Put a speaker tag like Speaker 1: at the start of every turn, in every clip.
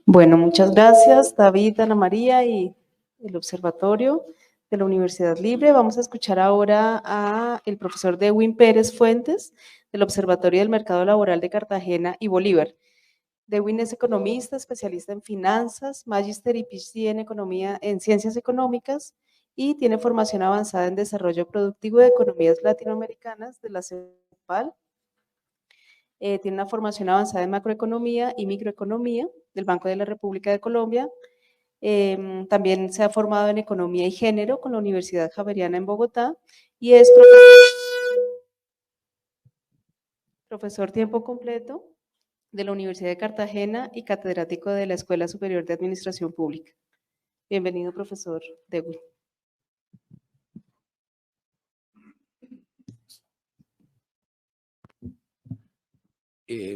Speaker 1: Bueno, muchas gracias, David, Ana María y el Observatorio de la Universidad Libre. Vamos a escuchar ahora al profesor Dewin Pérez Fuentes, del Observatorio del Mercado Laboral de Cartagena y Bolívar. Dewin es economista, especialista en finanzas, magíster y PhD en economía, en ciencias económicas y tiene formación avanzada en desarrollo productivo de economías latinoamericanas de la CEPAL. Tiene una formación avanzada en macroeconomía y microeconomía del Banco de la República de Colombia. También se ha formado en economía y género con la Universidad Javeriana en Bogotá y es profesor tiempo completo de la Universidad de Cartagena y catedrático de la Escuela Superior de Administración Pública. Bienvenido, profesor Dewin.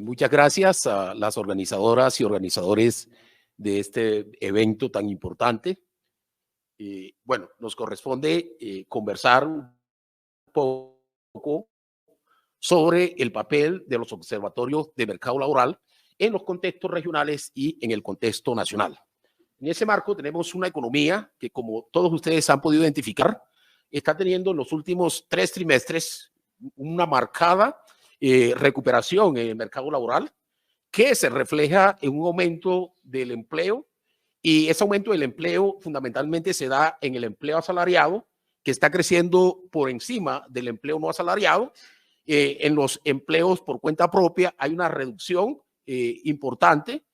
Speaker 2: Muchas gracias a las organizadoras y organizadores de este evento tan importante. Bueno, nos corresponde conversar un poco sobre el papel de los observatorios de mercado laboral en los contextos regionales y en el contexto nacional. En ese marco tenemos una economía que, como todos ustedes han podido identificar, está teniendo en los últimos 3 trimestres una marcada recuperación en el mercado laboral que se refleja en un aumento del empleo, y ese aumento del empleo fundamentalmente se da en el empleo asalariado, que está creciendo por encima del empleo no asalariado. En los empleos por cuenta propia hay una reducción importante,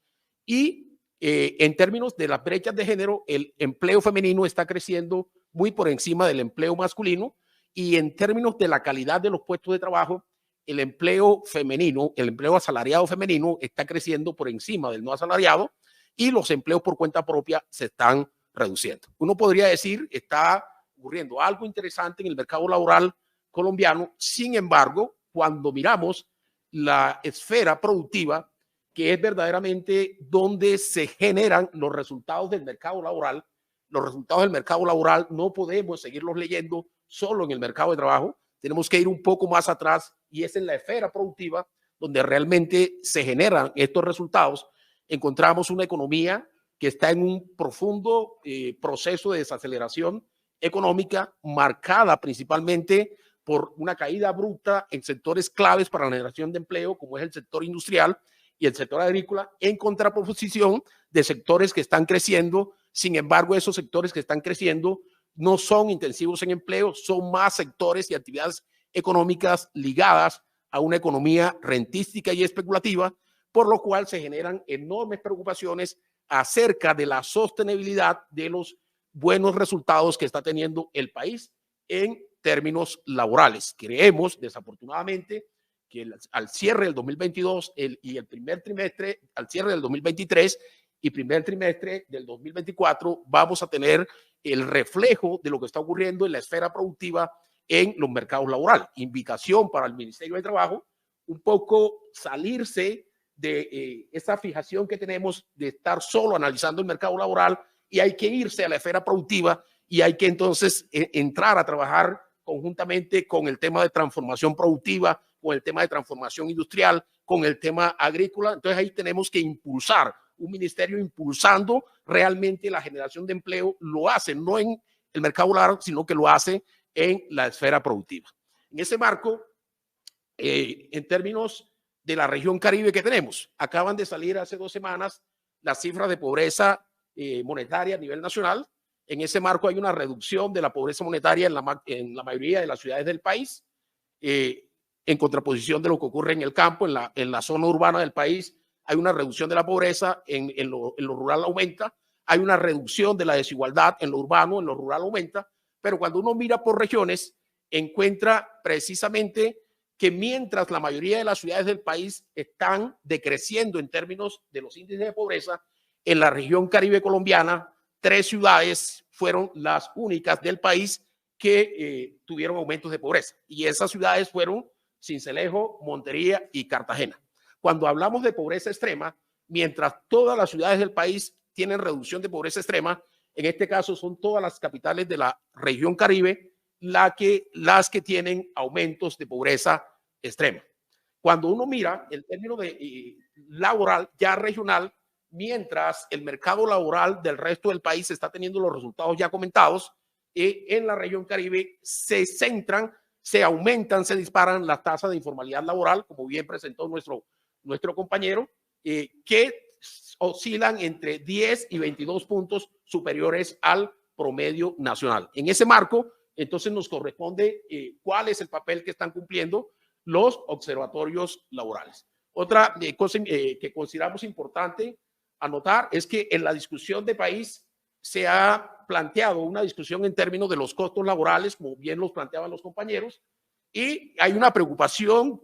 Speaker 2: y en términos de las brechas de género, el empleo femenino está creciendo muy por encima del empleo masculino, y en términos de la calidad de los puestos de trabajo, el empleo femenino, el empleo asalariado femenino está creciendo por encima del no asalariado, y los empleos por cuenta propia se están reduciendo. Uno podría decir que está ocurriendo algo interesante en el mercado laboral colombiano. Sin embargo, cuando miramos la esfera productiva, que es verdaderamente donde se generan los resultados del mercado laboral, los resultados del mercado laboral no podemos seguirlos leyendo solo en el mercado de trabajo. Tenemos que ir un poco más atrás, y es en la esfera productiva donde realmente se generan estos resultados. Encontramos una economía que está en un profundo proceso de desaceleración económica, marcada principalmente por una caída bruta en sectores claves para la generación de empleo, como es el sector industrial y el sector agrícola, en contraposición de sectores que están creciendo. Sin embargo, esos sectores que están creciendo no son intensivos en empleo, son más sectores y actividades económicas ligadas a una economía rentística y especulativa, por lo cual se generan enormes preocupaciones acerca de la sostenibilidad de los buenos resultados que está teniendo el país en términos laborales. Creemos, desafortunadamente, que al cierre del 2022 y el primer trimestre, al cierre del 2023 y primer trimestre del 2024, vamos a tener el reflejo de lo que está ocurriendo en la esfera productiva en los mercados laborales. Invitación para el Ministerio de Trabajo, un poco salirse de esa fijación que tenemos de estar solo analizando el mercado laboral, y hay que irse a la esfera productiva, y hay que entonces entrar a trabajar conjuntamente con el tema de transformación productiva, con el tema de transformación industrial, con el tema agrícola. Entonces ahí tenemos que impulsar un ministerio impulsando realmente la generación de empleo. Lo hace no en el mercado laboral, sino que lo hace en la esfera productiva. En ese marco, en términos de la región Caribe que tenemos, acaban de salir hace 2 semanas las cifras de pobreza monetaria a nivel nacional. En ese marco hay una reducción de la pobreza monetaria en la mayoría de las ciudades del país, en contraposición de lo que ocurre en el campo. En la zona urbana del país hay una reducción de la pobreza, en lo rural aumenta, hay una reducción de la desigualdad en lo urbano, en lo rural aumenta, pero cuando uno mira por regiones, encuentra precisamente que mientras la mayoría de las ciudades del país están decreciendo en términos de los índices de pobreza, en la región Caribe colombiana, 3 ciudades fueron las únicas del país que tuvieron aumentos de pobreza, y esas ciudades fueron Sincelejo, Montería y Cartagena. Cuando hablamos de pobreza extrema, mientras todas las ciudades del país tienen reducción de pobreza extrema, en este caso son todas las capitales de la región Caribe las que tienen aumentos de pobreza extrema. Cuando uno mira el término de laboral ya regional, mientras el mercado laboral del resto del país está teniendo los resultados ya comentados, en la región Caribe se centran, se aumentan, se disparan las tasas de informalidad laboral, como bien presentó nuestro compañero, que oscilan entre 10 y 22 puntos superiores al promedio nacional. En ese marco, entonces nos corresponde cuál es el papel que están cumpliendo los observatorios laborales. Otra cosa que consideramos importante anotar es que en la discusión de país se ha planteado una discusión en términos de los costos laborales, como bien los planteaban los compañeros, y hay una preocupación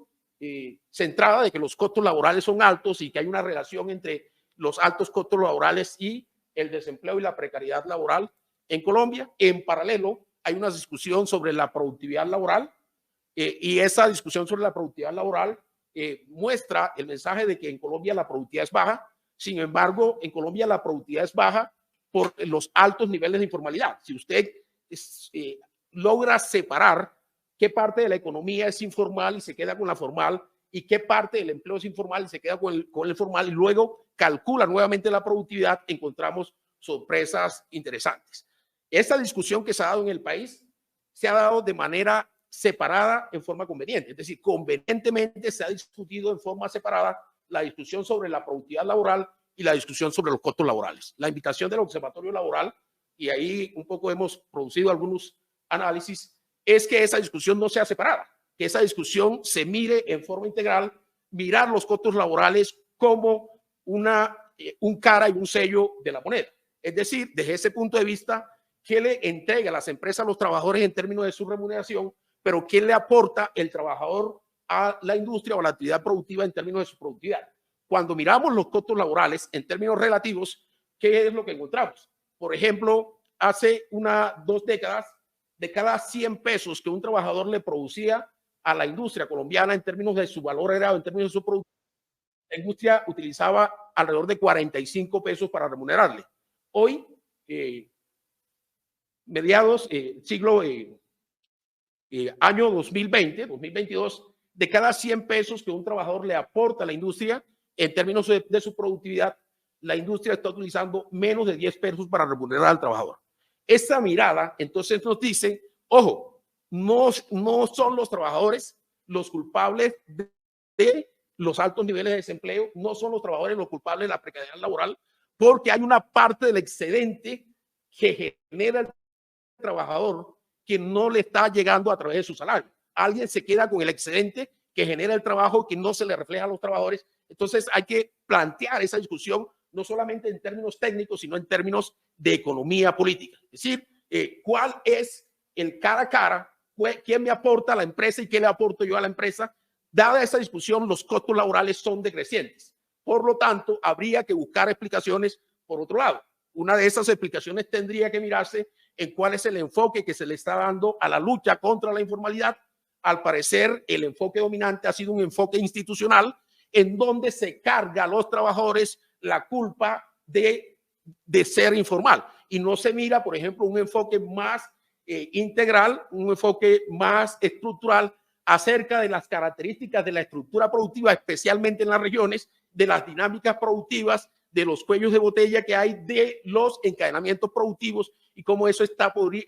Speaker 2: centrada de que los costos laborales son altos y que hay una relación entre los altos costos laborales y el desempleo y la precariedad laboral en Colombia. En paralelo, hay una discusión sobre la productividad laboral y esa discusión sobre la productividad laboral muestra el mensaje de que en Colombia la productividad es baja. Sin embargo, en Colombia la productividad es baja por los altos niveles de informalidad. Si usted logra separar qué parte de la economía es informal y se queda con la formal, y qué parte del empleo es informal y se queda con el formal, y luego calcula nuevamente la productividad, encontramos sorpresas interesantes. Esta discusión que se ha dado en el país se ha dado de manera separada en forma conveniente, es decir, convenientemente se ha discutido en forma separada la discusión sobre la productividad laboral y la discusión sobre los costos laborales. La invitación del Observatorio Laboral, y ahí un poco hemos producido algunos análisis, es que esa discusión no sea separada, que esa discusión se mire en forma integral, mirar los costos laborales como un cara y un sello de la moneda. Es decir, desde ese punto de vista, ¿qué le entrega a las empresas a los trabajadores en términos de su remuneración? Pero ¿qué le aporta el trabajador a la industria o a la actividad productiva en términos de su productividad? Cuando miramos los costos laborales en términos relativos, ¿qué es lo que encontramos? Por ejemplo, hace 2 décadas, de cada 100 pesos que un trabajador le producía a la industria colombiana en términos de su valor agregado, en términos de su producto, la industria utilizaba alrededor de 45 pesos para remunerarle. Hoy, mediados año 2020, 2022, de cada 100 pesos que un trabajador le aporta a la industria en términos de su productividad, la industria está utilizando menos de 10 pesos para remunerar al trabajador. Esta mirada entonces nos dice, ojo, no son los trabajadores los culpables de los altos niveles de desempleo, no son los trabajadores los culpables de la precariedad laboral, porque hay una parte del excedente que genera el trabajador que no le está llegando a través de su salario. Alguien se queda con el excedente que genera el trabajo que no se le refleja a los trabajadores. Entonces hay que plantear esa discusión no solamente en términos técnicos, sino en términos de economía política. Es decir, ¿cuál es el cara a cara? ¿Quién me aporta a la empresa y qué le aporto yo a la empresa? Dada esa discusión, los costos laborales son decrecientes. Por lo tanto, habría que buscar explicaciones por otro lado. Una de esas explicaciones tendría que mirarse en cuál es el enfoque que se le está dando a la lucha contra la informalidad. Al parecer, el enfoque dominante ha sido un enfoque institucional en donde se carga a los trabajadores la culpa de ser informal y no se mira, por ejemplo, un enfoque más integral, un enfoque más estructural acerca de las características de la estructura productiva, especialmente en las regiones, de las dinámicas productivas, de los cuellos de botella que hay, de los encadenamientos productivos y cómo eso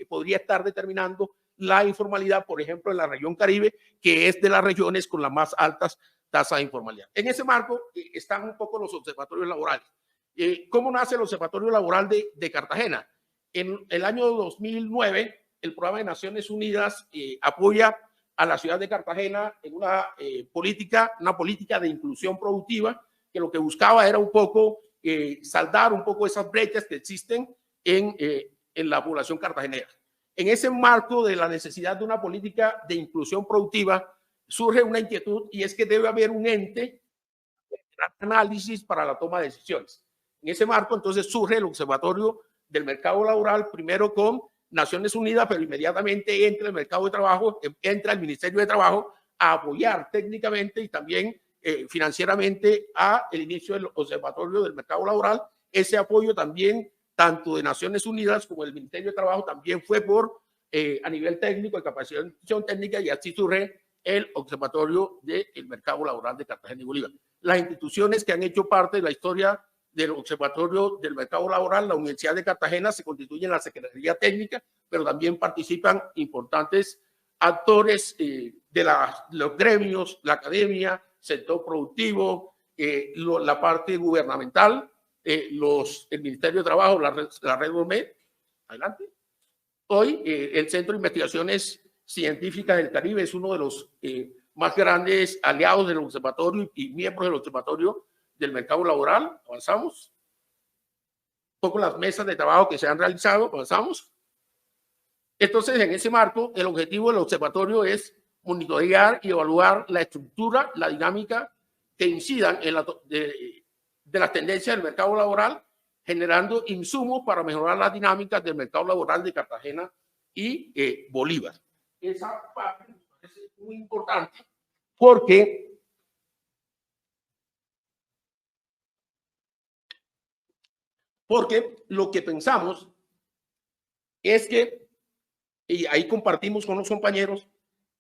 Speaker 2: podría estar determinando la informalidad, por ejemplo, en la región Caribe, que es de las regiones con las más altas tasas de informalidad. En ese marco están un poco los observatorios laborales. ¿Cómo nace el Observatorio Laboral de Cartagena? En el año 2009, el Programa de Naciones Unidas apoya a la ciudad de Cartagena en una política de inclusión productiva, que lo que buscaba era un poco saldar un poco esas brechas que existen en la población cartagenera. En ese marco de la necesidad de una política de inclusión productiva, surge una inquietud y es que debe haber un ente de análisis para la toma de decisiones. En ese marco, entonces, surge el Observatorio del Mercado Laboral, primero con Naciones Unidas, pero inmediatamente entra el mercado de trabajo, entra el Ministerio de Trabajo a apoyar técnicamente y también financieramente a el inicio del Observatorio del Mercado Laboral. Ese apoyo también, tanto de Naciones Unidas como del Ministerio de Trabajo, también fue a nivel técnico, de capacitación técnica, y así surge el Observatorio del Mercado Laboral de Cartagena y Bolívar. Las instituciones que han hecho parte de la historia del Observatorio del Mercado Laboral, la Universidad de Cartagena se constituye en la Secretaría Técnica, pero también participan importantes actores de los gremios, la academia, sector productivo, la parte gubernamental, el Ministerio de Trabajo, la red Gourmet. Adelante. Hoy el Centro de Investigaciones Científicas del Caribe es uno de los más grandes aliados del observatorio y miembros del observatorio del mercado laboral. Avanzamos. Un poco las mesas de trabajo que se han realizado. Avanzamos. Entonces, en ese marco, el objetivo del observatorio es monitorear y evaluar la estructura, la dinámica que incidan en de las tendencias del mercado laboral, generando insumos para mejorar las dinámicas del mercado laboral de Cartagena y Bolívar. Esa parte es muy importante porque lo que pensamos es que, y ahí compartimos con los compañeros,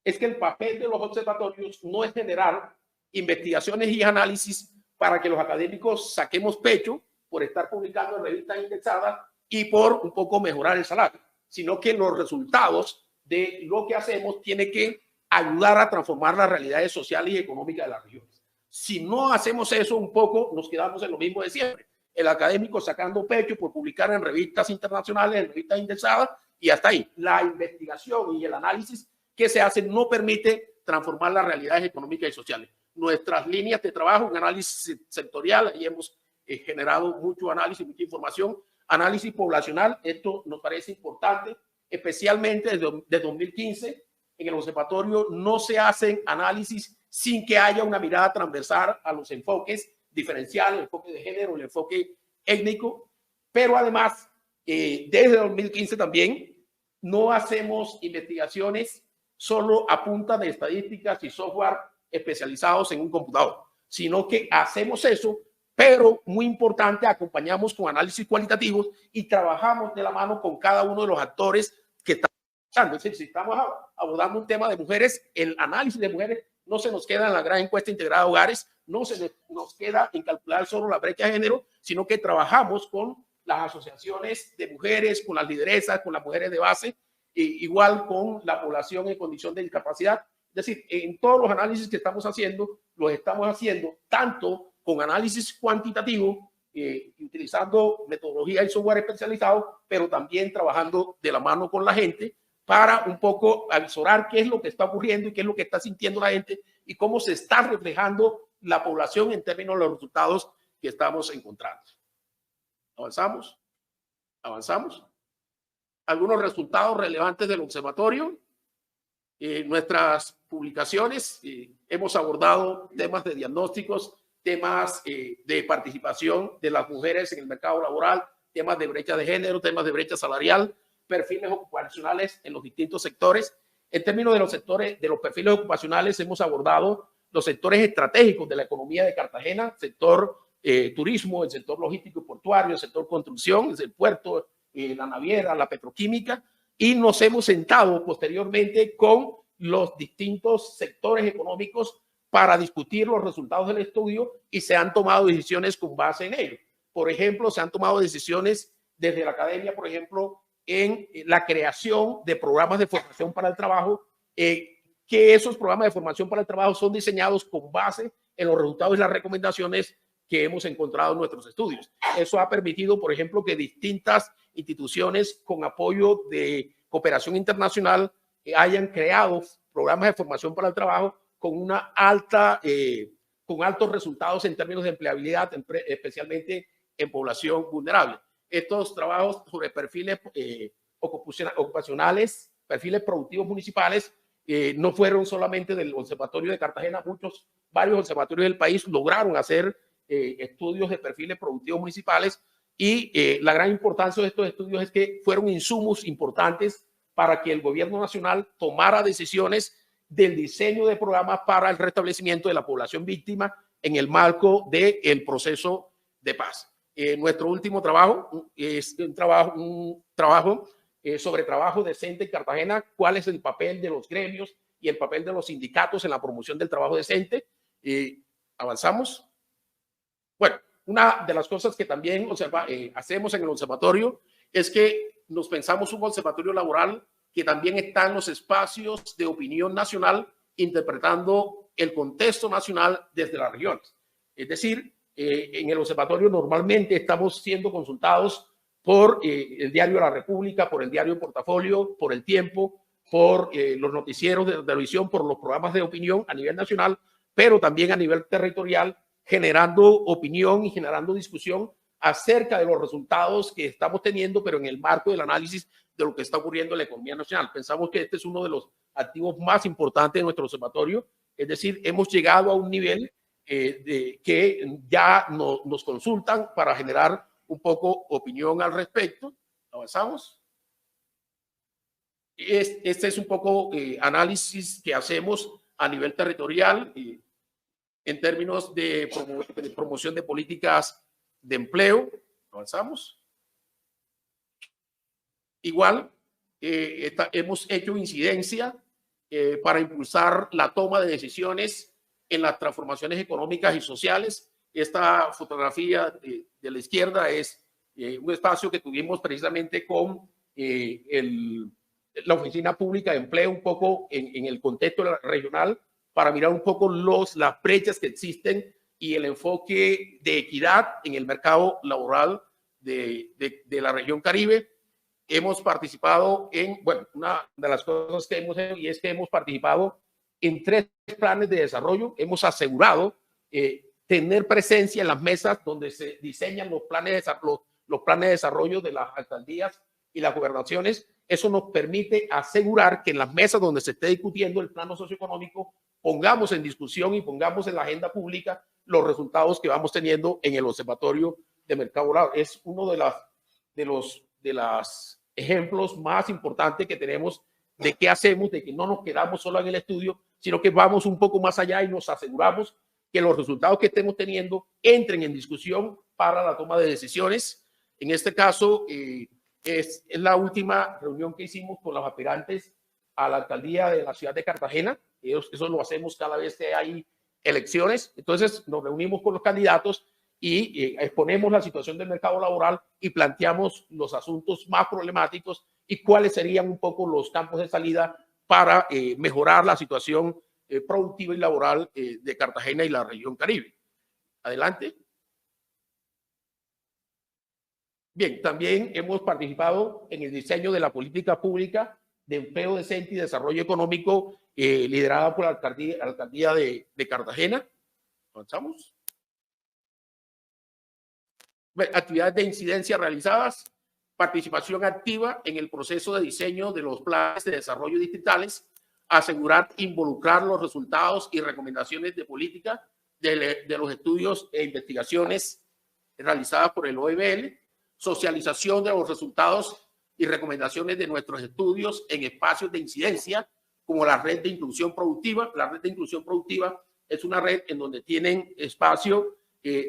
Speaker 2: es que el papel de los observatorios no es generar investigaciones y análisis para que los académicos saquemos pecho por estar publicando en revistas indexadas y por un poco mejorar el salario, sino que los resultados de lo que hacemos tiene que ayudar a transformar las realidades sociales y económicas de las regiones. Si no hacemos eso, un poco nos quedamos en lo mismo de siempre. El académico sacando pecho por publicar en revistas internacionales, en revistas indexadas, y hasta ahí. La investigación y el análisis que se hacen no permite transformar las realidades económicas y sociales. Nuestras líneas de trabajo, un análisis sectorial, ahí hemos generado mucho análisis, mucha información. Análisis poblacional, esto nos parece importante, especialmente desde 2015. En el observatorio no se hacen análisis sin que haya una mirada transversal a los enfoques diferenciales, el enfoque de género, el enfoque étnico, pero además, desde 2015 también, no hacemos investigaciones solo a punta de estadísticas y software especializados en un computador, sino que hacemos eso, pero muy importante, acompañamos con análisis cualitativos y trabajamos de la mano con cada uno de los actores que están trabajando. Es decir, si estamos abordando un tema de mujeres, el análisis de mujeres no se nos queda en la gran encuesta integrada de hogares, no se nos queda en calcular solo la brecha de género, sino que trabajamos con las asociaciones de mujeres, con las lideresas, con las mujeres de base, igual con la población en condición de discapacidad. Es decir, en todos los análisis que estamos haciendo, los estamos haciendo tanto con análisis cuantitativo, utilizando metodología y software especializado, pero también trabajando de la mano con la gente para un poco avisorar qué es lo que está ocurriendo y qué es lo que está sintiendo la gente y cómo se está reflejando la población en términos de los resultados que estamos encontrando. ¿Avanzamos? ¿Avanzamos? Algunos resultados relevantes del observatorio. Nuestras publicaciones, hemos abordado temas de diagnósticos, temas de participación de las mujeres en el mercado laboral, temas de brecha de género, temas de brecha salarial, perfiles ocupacionales en los distintos sectores. En términos de los sectores, de los perfiles ocupacionales, hemos abordado los sectores estratégicos de la economía de Cartagena, sector turismo, el sector logístico y portuario, el sector construcción, el puerto, la naviera, la petroquímica, y nos hemos sentado posteriormente con los distintos sectores económicos para discutir los resultados del estudio y se han tomado decisiones con base en ello. Por ejemplo, se han tomado decisiones desde la academia, por ejemplo, en la creación de programas de formación para el trabajo, que esos programas de formación para el trabajo son diseñados con base en los resultados y las recomendaciones que hemos encontrado en nuestros estudios. Eso ha permitido, por ejemplo, que distintas instituciones con apoyo de cooperación internacional hayan creado programas de formación para el trabajo con una con altos resultados en términos de empleabilidad, especialmente en población vulnerable. Estos trabajos sobre perfiles ocupacionales, perfiles productivos municipales, no fueron solamente del Observatorio de Cartagena, varios observatorios del país lograron hacer estudios de perfiles productivos municipales y la gran importancia de estos estudios es que fueron insumos importantes para que el gobierno nacional tomara decisiones del diseño de programas para el restablecimiento de la población víctima en el marco del proceso de paz. Nuestro último trabajo es un trabajo sobre trabajo decente en Cartagena, cuál es el papel de los gremios y el papel de los sindicatos en la promoción del trabajo decente. Avanzamos. Bueno, una de las cosas que también hacemos en el observatorio es que nos pensamos un observatorio laboral que también está en los espacios de opinión nacional, interpretando el contexto nacional desde las regiones. Es decir, en el observatorio normalmente estamos siendo consultados por el diario La República, por el diario Portafolio, por El Tiempo, por los noticieros de televisión, por los programas de opinión a nivel nacional, pero también a nivel territorial, generando opinión y generando discusión acerca de los resultados que estamos teniendo, pero en el marco del análisis de lo que está ocurriendo en la economía nacional. Pensamos que este es uno de los activos más importantes de nuestro observatorio, es decir, hemos llegado a un nivel que ya nos consultan para generar un poco opinión al respecto. Avanzamos. Este es un poco análisis que hacemos a nivel territorial en términos de promoción de políticas de empleo. Avanzamos. Igual, hemos hecho incidencia para impulsar la toma de decisiones en las transformaciones económicas y sociales. Esta fotografía de la izquierda es un espacio que tuvimos precisamente con la Oficina Pública de Empleo, un poco en el contexto regional, para mirar un poco las brechas que existen y el enfoque de equidad en el mercado laboral de la región Caribe. Hemos participado en, bueno, una de las cosas que hemos hecho y es que hemos participado en 3 planes de desarrollo. Hemos asegurado tener presencia en las mesas donde se diseñan los planes de desarrollo de las alcaldías y las gobernaciones. Eso nos permite asegurar que en las mesas donde se esté discutiendo el plano socioeconómico pongamos en discusión y pongamos en la agenda pública los resultados que vamos teniendo en el Observatorio de Mercado Laboral. Es uno de los ejemplos más importantes que tenemos de qué hacemos, de que no nos quedamos solo en el estudio, sino que vamos un poco más allá y nos aseguramos que los resultados que estemos teniendo entren en discusión para la toma de decisiones. En este caso, es la última reunión que hicimos con los aspirantes a la alcaldía de la ciudad de Cartagena. Eso lo hacemos cada vez que hay elecciones. Entonces nos reunimos con los candidatos y exponemos la situación del mercado laboral y planteamos los asuntos más problemáticos y cuáles serían un poco los campos de salida para mejorar la situación productiva y laboral de Cartagena y la región Caribe. Adelante. Bien, también hemos participado en el diseño de la política pública de empleo decente y desarrollo económico liderada por la alcaldía de Cartagena. Avanzamos. Actividades de incidencia realizadas, participación activa en el proceso de diseño de los planes de desarrollo distritales, asegurar involucrar los resultados y recomendaciones de política de los estudios e investigaciones realizadas por el OML, socialización de los resultados y recomendaciones de nuestros estudios en espacios de incidencia, como la red de inclusión productiva. La red de inclusión productiva es una red en donde tienen espacio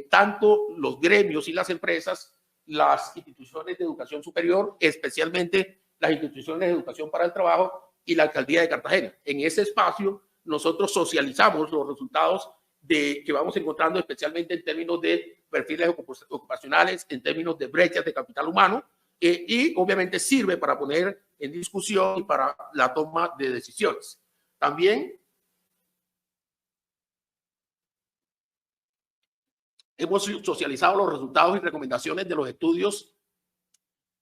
Speaker 2: tanto los gremios y las empresas, las instituciones de educación superior, especialmente las instituciones de educación para el trabajo y la alcaldía de Cartagena. En ese espacio nosotros socializamos los resultados que vamos encontrando, especialmente en términos de perfiles ocupacionales, en términos de brechas de capital humano, y obviamente sirve para poner en discusión y para la toma de decisiones. También hemos socializado los resultados y recomendaciones de los estudios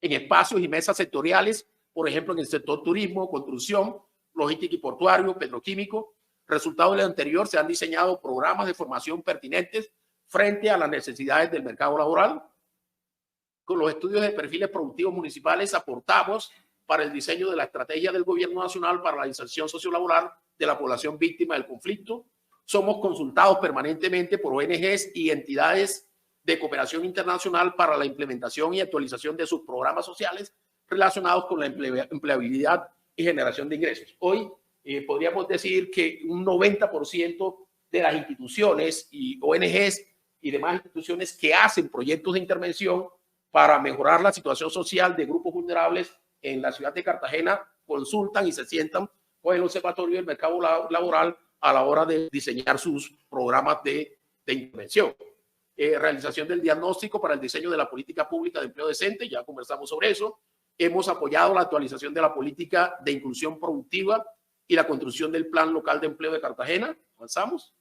Speaker 2: en espacios y mesas sectoriales, por ejemplo, en el sector turismo, construcción, logística y portuario, petroquímico. Resultado de lo anterior, se han diseñado programas de formación pertinentes frente a las necesidades del mercado laboral. Con los estudios de perfiles productivos municipales aportamos para el diseño de la estrategia del gobierno nacional para la inserción sociolaboral de la población víctima del conflicto. Somos consultados permanentemente por ONGs y entidades de cooperación internacional para la implementación y actualización de sus programas sociales relacionados con la empleabilidad y generación de ingresos. Hoy podríamos decir que un 90% de las instituciones y ONGs y demás instituciones que hacen proyectos de intervención para mejorar la situación social de grupos vulnerables en la ciudad de Cartagena consultan y se sientan con el Observatorio del Mercado Laboral a la hora de diseñar sus programas de intervención. realización del diagnóstico para el diseño de la política pública de empleo decente, ya conversamos sobre eso. Hemos apoyado la actualización de la política de inclusión productiva y la construcción del Plan Local de Empleo de Cartagena. Avanzamos.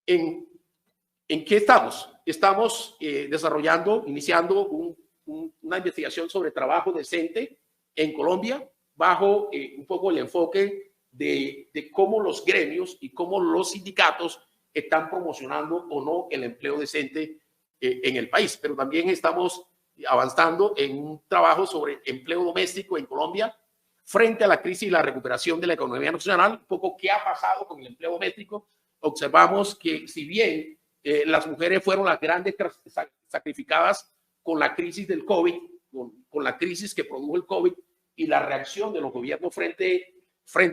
Speaker 2: ¿En qué estamos? Estamos iniciando una investigación sobre trabajo decente en Colombia, bajo un poco el enfoque de cómo los gremios y cómo los sindicatos están promocionando o no el empleo decente en el país. Pero también estamos avanzando en un trabajo sobre empleo doméstico en Colombia frente a la crisis y la recuperación de la economía nacional. Un poco qué ha pasado con el empleo doméstico. Observamos que si bien las mujeres fueron las grandes sacrificadas con la crisis del COVID, con la crisis que produjo el COVID y la reacción de los gobiernos frente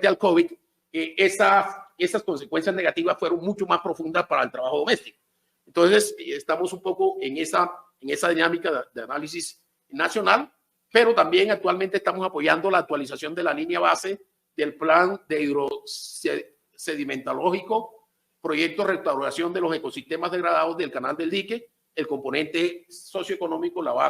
Speaker 2: al COVID, esas consecuencias negativas fueron mucho más profundas para el trabajo doméstico. Entonces, estamos un poco en esa dinámica de análisis nacional, pero también actualmente estamos apoyando la actualización de la línea base del plan de hidrosedimentológico, proyecto de restauración de los ecosistemas degradados del Canal del Dique, el componente socioeconómico, la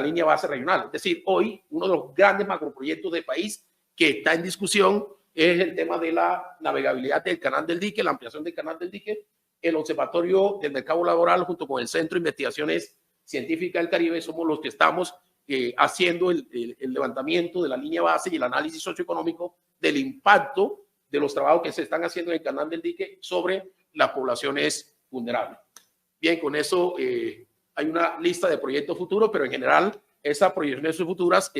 Speaker 2: línea base regional. Es decir, hoy uno de los grandes macroproyectos del país que está en discusión es el tema de la navegabilidad del Canal del Dique, la ampliación del Canal del Dique. El Observatorio del Mercado Laboral, junto con el Centro de Investigaciones Científicas del Caribe, somos los que estamos haciendo el levantamiento de la línea base y el análisis socioeconómico del impacto de los trabajos que se están haciendo en el Canal del Dique sobre las poblaciones vulnerables. Bien, con eso hay una lista de proyectos futuros, pero en general esas proyecciones futuras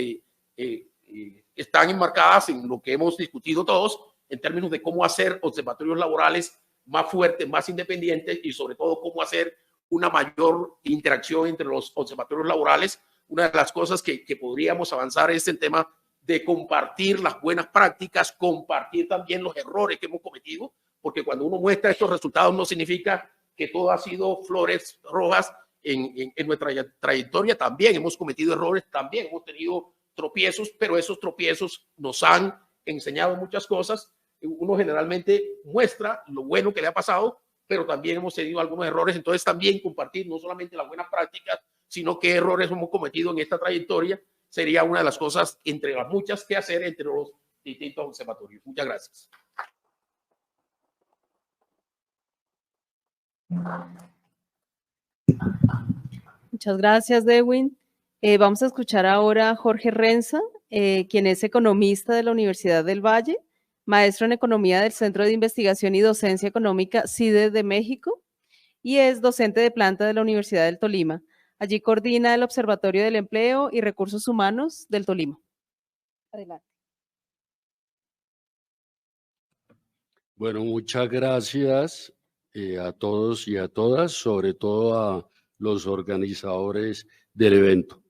Speaker 2: están enmarcadas en lo que hemos discutido todos en términos de cómo hacer observatorios laborales más fuertes, más independientes y sobre todo cómo hacer una mayor interacción entre los observatorios laborales. Una de las cosas que podríamos avanzar es el tema de compartir las buenas prácticas, compartir también los errores que hemos cometido, porque cuando uno muestra estos resultados no significa que todo ha sido flores rojas. En nuestra trayectoria también hemos cometido errores, también hemos tenido tropiezos, pero esos tropiezos nos han enseñado muchas cosas. Uno generalmente muestra lo bueno que le ha pasado, pero también hemos tenido algunos errores. Entonces también compartir no solamente las buenas prácticas, sino qué errores hemos cometido en esta trayectoria sería una de las cosas entre las muchas que hacer entre los distintos observatorios. Muchas gracias.
Speaker 1: Muchas gracias, Dewin. Vamos a escuchar ahora a Jorge Renza, quien es economista de la Universidad del Valle, maestro en economía del Centro de Investigación y Docencia Económica CIDE de México y es docente de planta de la Universidad del Tolima. Allí coordina el Observatorio del Empleo y Recursos Humanos del Tolima. Adelante.
Speaker 3: Bueno, muchas gracias a todos y a todas, sobre todo a los organizadores del evento.